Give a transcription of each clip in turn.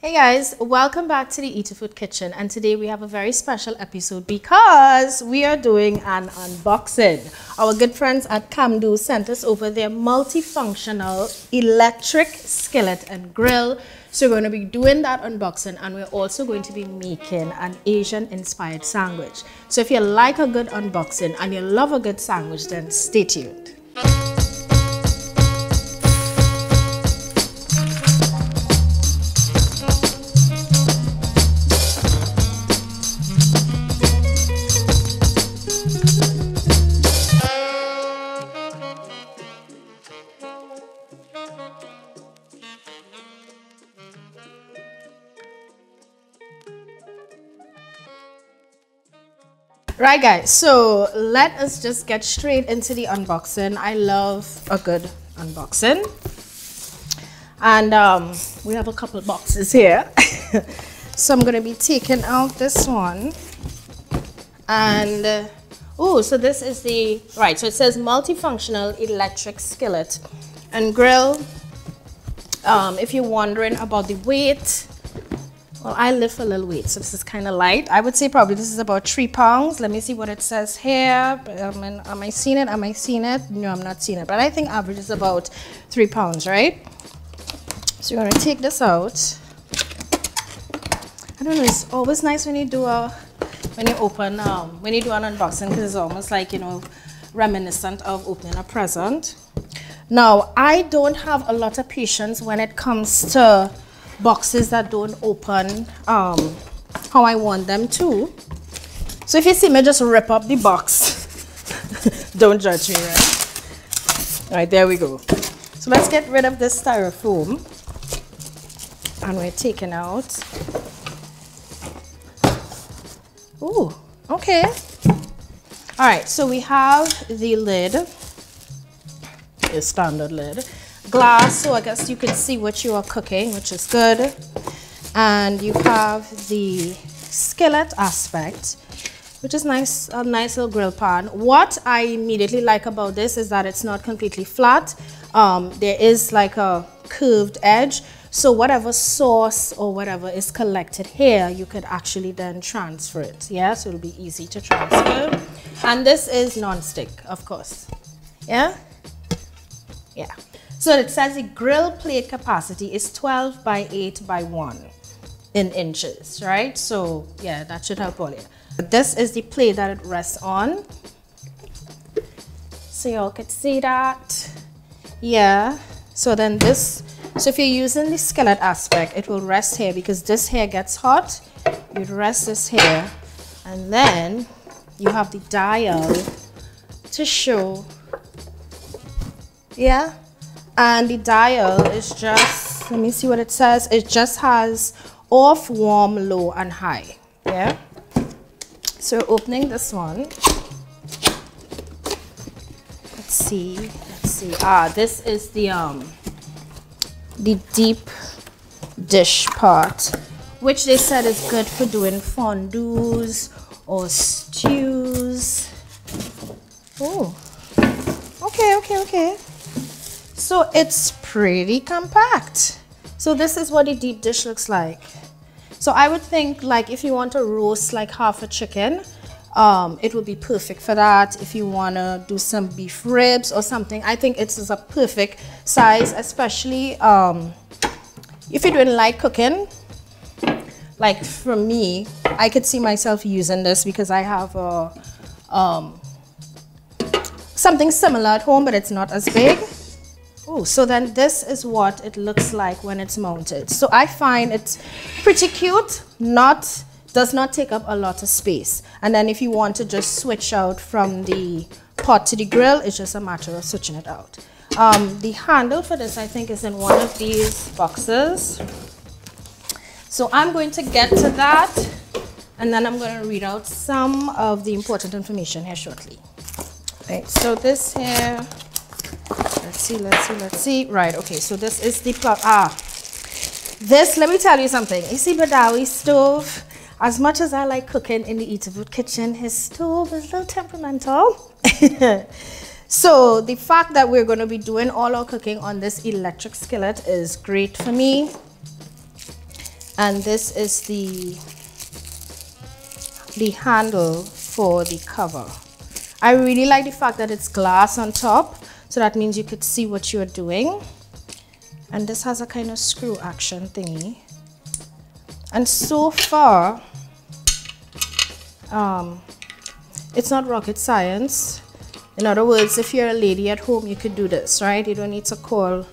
Hey guys, welcome back to the Eatahfood kitchen, and today we have a very special episode because we are doing an unboxing. Our good friends at CalmDo sent us over their multifunctional electric skillet and grill. So we're going to be doing that unboxing, and we're also going to be making an Asian inspired sandwich. So if you like a good unboxing and you love a good sandwich, then stay tuned. Right guys, so let us just get straight into the unboxing. I love a good unboxing, and we have a couple boxes here. So I'm going to be taking out this one, and oh, so this is the right, so it says multifunctional electric skillet and grill. If you're wondering about the weight, well, I lift a little weight, so this is kind of light. I would say probably this is about 3 pounds. Let me see what it says here. Am I seeing it? Am I seeing it? No, I'm not seeing it. But I think average is about 3 pounds, right? So you're going to take this out. I don't know, it's always nice when you do when you do an unboxing, because it's almost like, you know, reminiscent of opening a present. Now, I don't have a lot of patience when it comes to boxes that don't open how I want them to. So if you see me just rip up the box, don't judge me, right? All right, there we go. So let's get rid of this styrofoam, and we're taking out. Ooh, okay. All right, so we have the lid, the standard lid. Glass, so I guess you can see what you are cooking, which is good. And you have the skillet aspect, which is nice, a nice little grill pan. What I immediately like about this is that it's not completely flat. There is like a curved edge, so whatever sauce or whatever is collected here, you could actually then transfer it. Yeah, so it'll be easy to transfer. And this is non-stick, of course. Yeah, yeah. So it says the grill plate capacity is 12 by 8 by 1 in inches, right? So yeah, that should help all you. This is the plate that it rests on. So y'all could see that. Yeah. So then this, so if you're using the skillet aspect, it will rest here because this here gets hot. You'd rest this here, and then you have the dial to show. Yeah. And the dial is just, let me see what it says. It just has off, warm, low, and high. Yeah. So opening this one. Let's see. Let's see. Ah, this is the deep dish part, which they said is good for doing fondues or stews. Oh. Okay. Okay. Okay. So it's pretty compact. So this is what the deep dish looks like. So I would think, like, if you want to roast like half a chicken, it would be perfect for that. If you want to do some beef ribs or something, I think it's a perfect size, especially if you're doing light cooking. Like for me, I could see myself using this because I have something similar at home, but it's not as big. Oh, so then this is what it looks like when it's mounted. So I find it's pretty cute, does not take up a lot of space. And then if you want to just switch out from the pot to the grill, it's just a matter of switching it out. The handle for this, I think, is in one of these boxes. So I'm going to get to that, and then I'm going to read out some of the important information here shortly. Right, so this here, let's see. Right, okay, so this is the this, let me tell you something. You see Badawi's stove, as much as I like cooking in the Eatahfood kitchen, his stove is a little temperamental. So the fact that we're going to be doing all our cooking on this electric skillet is great for me. And this is the handle for the cover. I really like the fact that it's glass on top, so that means you could see what you're doing. And this has a kind of screw action thingy. And so far, it's not rocket science. In other words, if you're a lady at home, you could do this, right? You don't need to call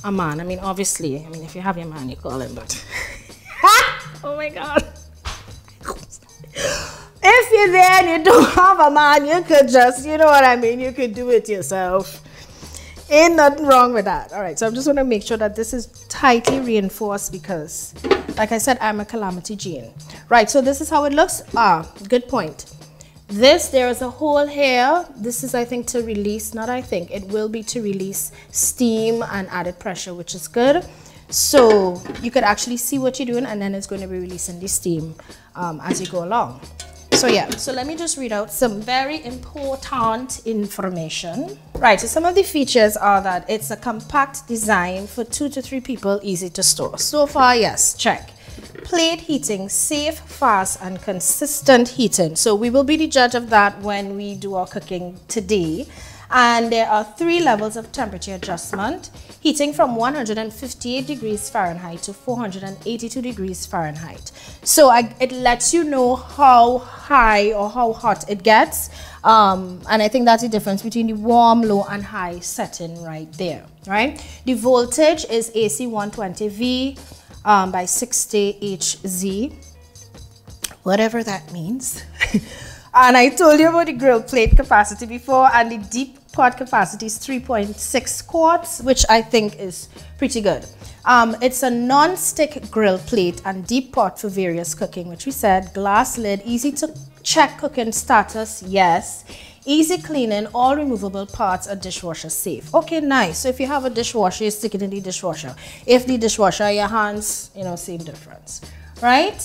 a man. I mean, obviously, if you have your man, you call him, but oh my God. If you're there and you don't have a man, you could just, you know what I mean, you could do it yourself. Ain't nothing wrong with that. All right, so I'm just want to make sure that this is tightly reinforced because, like I said, I'm a calamity gene. Right, so this is how it looks. Good point. There is a hole here. This is, I think, to release, not I think, it will be to release steam and added pressure, which is good. So you could actually see what you're doing, and then it's going to be releasing the steam as you go along. So yeah, so let me just read out some very important information. Right, so some of the features are that it's a compact design for 2 to 3 people, easy to store. So far, yes, check. Plate heating, safe, fast, and consistent heating. So we will be the judge of that when we do our cooking today. And there are 3 levels of temperature adjustment, heating from 158 degrees Fahrenheit to 482 degrees Fahrenheit. So it lets you know how high or how hot it gets. And I think that's the difference between the warm, low, and high setting right there, right? The voltage is AC 120V by 60Hz, whatever that means. And I told you about the grill plate capacity before, and the deep pot capacity is 3.6 quarts, which I think is pretty good. It's a non-stick grill plate and deep pot for various cooking, which we said. Glass lid, easy to check cooking status, yes. Easy cleaning, all removable parts are dishwasher safe. Okay, nice. So if you have a dishwasher, you stick it in the dishwasher. If the dishwasher, your hands, you know, same difference, right?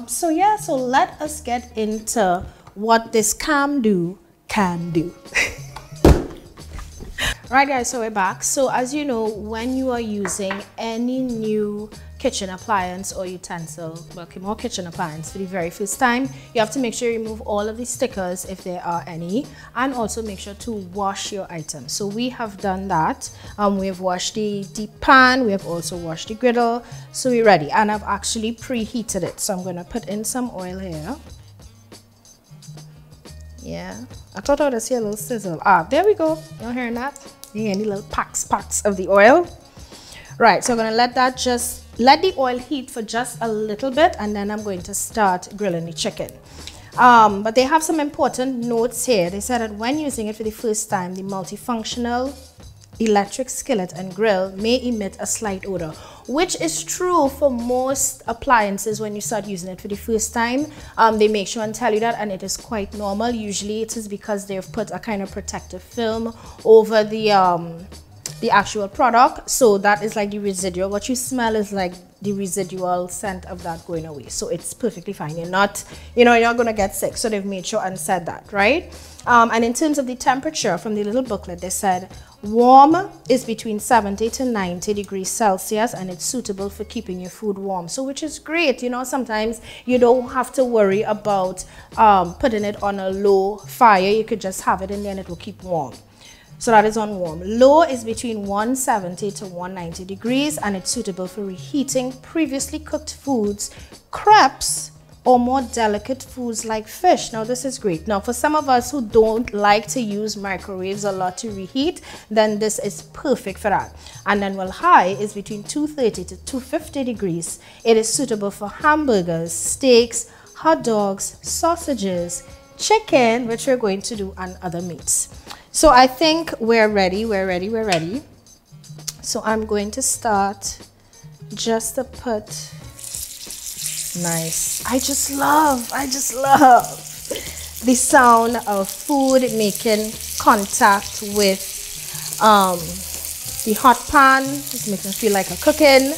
So yeah, so let us get into what this CalmDo can do. Right guys, so we're back. So as you know, when you are using any new kitchen appliance or utensil, well, more kitchen appliance for the very first time, you have to make sure you remove all of the stickers if there are any, and also make sure to wash your items. So we have done that. We have washed the deep pan, we have also washed the griddle, so we're ready. And I've actually preheated it. So I'm going to put in some oil here. Yeah, I thought I would see a little sizzle. There we go. You're hearing that? You hear any little packs of the oil? Right, so I'm going to let the oil heat for just a little bit, and then I'm going to start grilling the chicken. But they have some important notes here. They said that when using it for the first time, the multifunctional electric skillet and grill may emit a slight odor, which is true for most appliances. When you start using it for the first time, they make sure and tell you that, and it is quite normal. Usually it is because they've put a kind of protective film over the actual product, so that is like the residual. What you smell is like the residual scent of that going away, so it's perfectly fine. You're not, you're not gonna get sick. So they've made sure and said that, right? And in terms of the temperature, from the little booklet, they said warm is between 70 to 90 degrees Celsius, and it's suitable for keeping your food warm. So which is great. Sometimes you don't have to worry about putting it on a low fire. You could just have it in there and it will keep warm. So that is on warm. Low is between 170 to 190 degrees, and it's suitable for reheating previously cooked foods, crepes, or more delicate foods like fish. Now this is great. Now for some of us who don't like to use microwaves a lot to reheat, then this is perfect for that. And then high is between 230 to 250 degrees. It is suitable for hamburgers, steaks, hot dogs, sausages, chicken, which we're going to do, and other meats. So I think we're ready. So I'm going to start just to put nice. I just love the sound of food making contact with the hot pan. Just makes me feel like I'm cooking.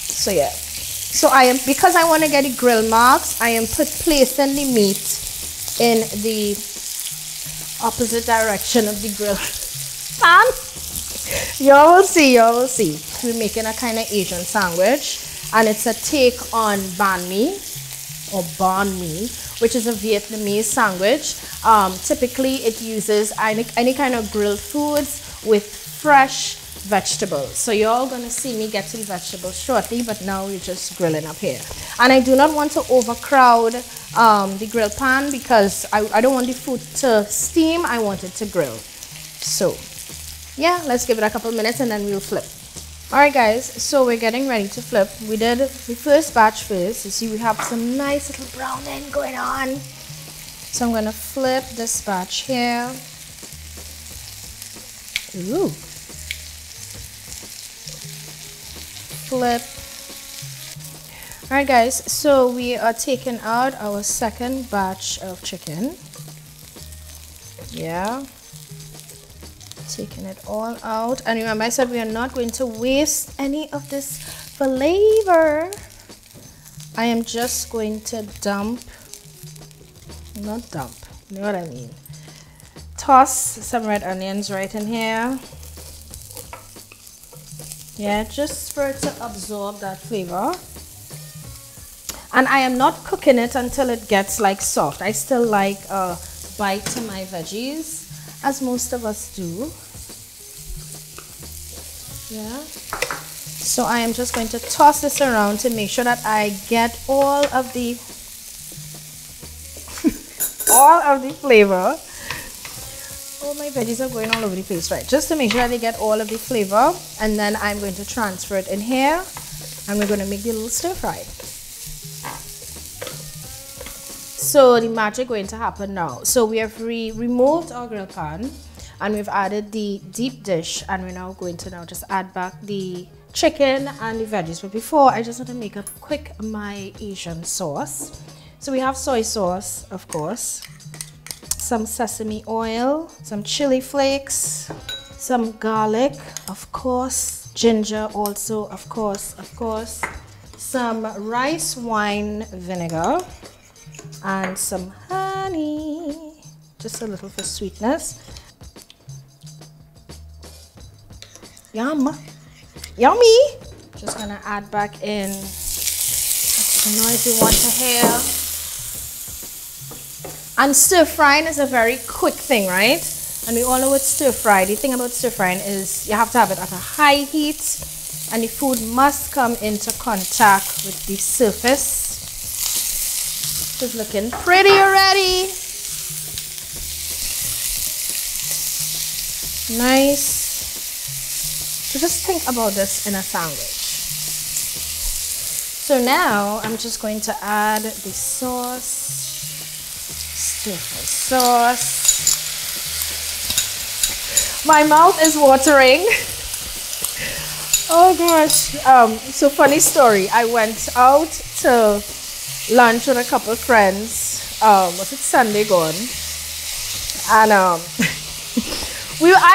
So yeah. So because I want to get the grill marks, I am placing the meat in the opposite direction of the grill pan. You all will see. we're making a kind of Asian sandwich, and it's a take on banh mi or banh mi, which is a Vietnamese sandwich. Typically it uses any kind of grilled foods with fresh vegetables. So you're all going to see me getting vegetables shortly, but now we're just grilling up here. And I do not want to overcrowd the grill pan because I don't want the food to steam, I want it to grill. So yeah, let's give it a couple minutes and then we'll flip. Alright guys, so we're getting ready to flip. We did the first batch first. You see we have some nice little browning going on. So I'm going to flip this batch here. Ooh. Flip. Alright guys, so we are taking out our second batch of chicken. Yeah. Taking it all out. And remember I said we are not going to waste any of this flavor. I am just going to dump, not dump, you know what I mean. Toss some red onions right in here. Yeah, just for it to absorb that flavor. And I am not cooking it until it gets like soft. I still like a bite to my veggies, as most of us do. Yeah. So I am just going to toss this around to make sure that I get all of the flavor. Oh, my veggies are going all over the place, right? Just to make sure that they get all of the flavor, and then I'm going to transfer it in here, and we're going to make the little stir fry. So the magic going to happen now. So we have removed our grill pan, and we've added the deep dish, and we're now going to just add back the chicken and the veggies. But before, I just want to make a quick my Asian sauce. So we have soy sauce, of course, some sesame oil, some chili flakes, some garlic, of course, ginger also, of course, some rice wine vinegar, and some honey, just a little for sweetness. Yum, yummy. Just gonna add back in the noise we want to hear. And stir frying is a very quick thing, right? And we all know what stir fry. The thing about stir frying is you have to have it at a high heat, and the food must come into contact with the surface. It's looking pretty already. Nice. So just think about this in a sandwich. So now I'm just going to add the sauce. Stir fry sauce. My mouth is watering. Oh gosh. So funny story. I went out to lunch with a couple of friends. Was it Sunday gone? And I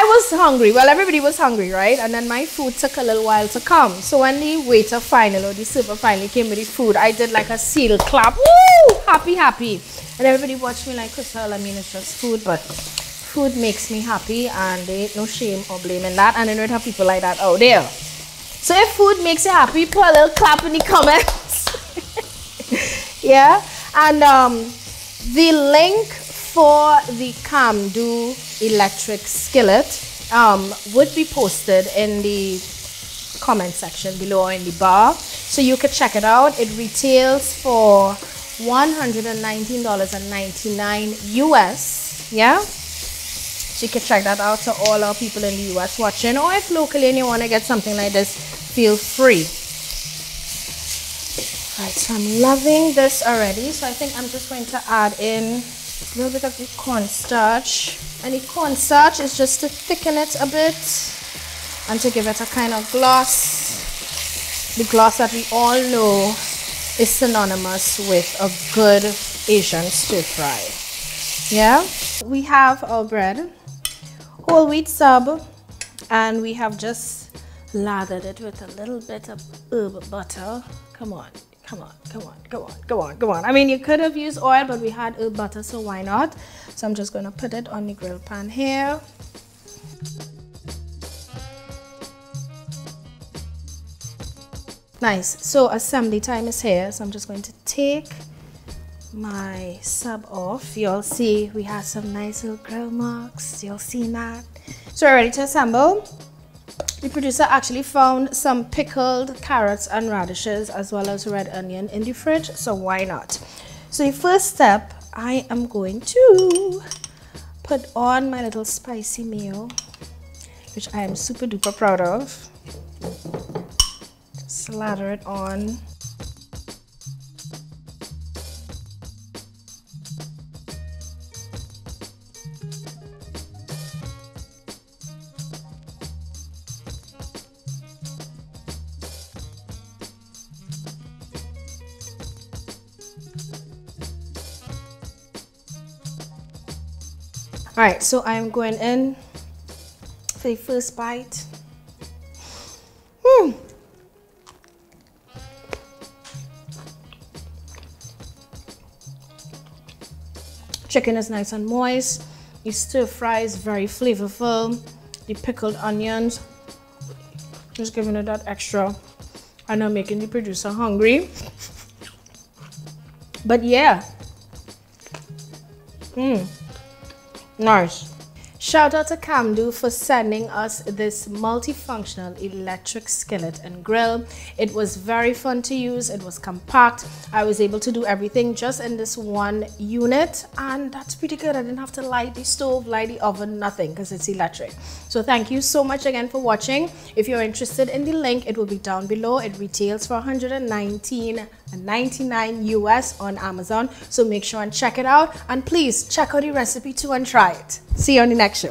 was hungry. Well, everybody was hungry, right? And then my food took a little while to come. So when the waiter finally, or the server finally came with the food, I did like a seal clap. Woo! Happy, happy. And everybody watched me like, Chrisal, I mean, it's just food, but food makes me happy, and there ain't no shame or blame in that. And I know have people like that out there. So if food makes you happy, put a little clap in the comments. Yeah. And the link for the CalmDo electric skillet would be posted in the comment section below or in the bar, so you could check it out. It retails for $119.99 US. Yeah, so you can check that out to all our people in the US watching, or if locally and you want to get something like this, feel free. Right, so I'm loving this already, so I think I'm just going to add in a little bit of the cornstarch. And the cornstarch is just to thicken it a bit and to give it a kind of gloss. The gloss that we all know is synonymous with a good Asian stir fry. Yeah? We have our bread, whole wheat sub, and we have just lathered it with a little bit of herb butter. Come on. Come on, come on, come on, come on, come on. I mean, you could have used oil, but we had herb butter, so why not? So I'm just going to put it on the grill pan here. Nice. So assembly time is here. So I'm just going to take my sub off. You'll see we have some nice little grill marks. You'll see that. So we're ready to assemble. The producer actually found some pickled carrots and radishes as well as red onion in the fridge, so why not? So the first step, I am going to put on my little spicy mayo, which I am super duper proud of. Just slather it on. All right, so I'm going in for the first bite. Chicken is nice and moist. The stir fry is very flavorful. The pickled onions, just giving it that extra. I know, making the producer hungry. But yeah. Nice. Shout out to CalmDo for sending us this multifunctional electric skillet and grill. It was very fun to use. It was compact. I was able to do everything just in this one unit, and that's pretty good. I didn't have to light the stove, light the oven, nothing, because it's electric. So thank you so much again for watching. If you're interested in the link, it will be down below. It retails for $119.99 US on Amazon. So make sure and check it out, and please check out the recipe too and try it. See you on the next show.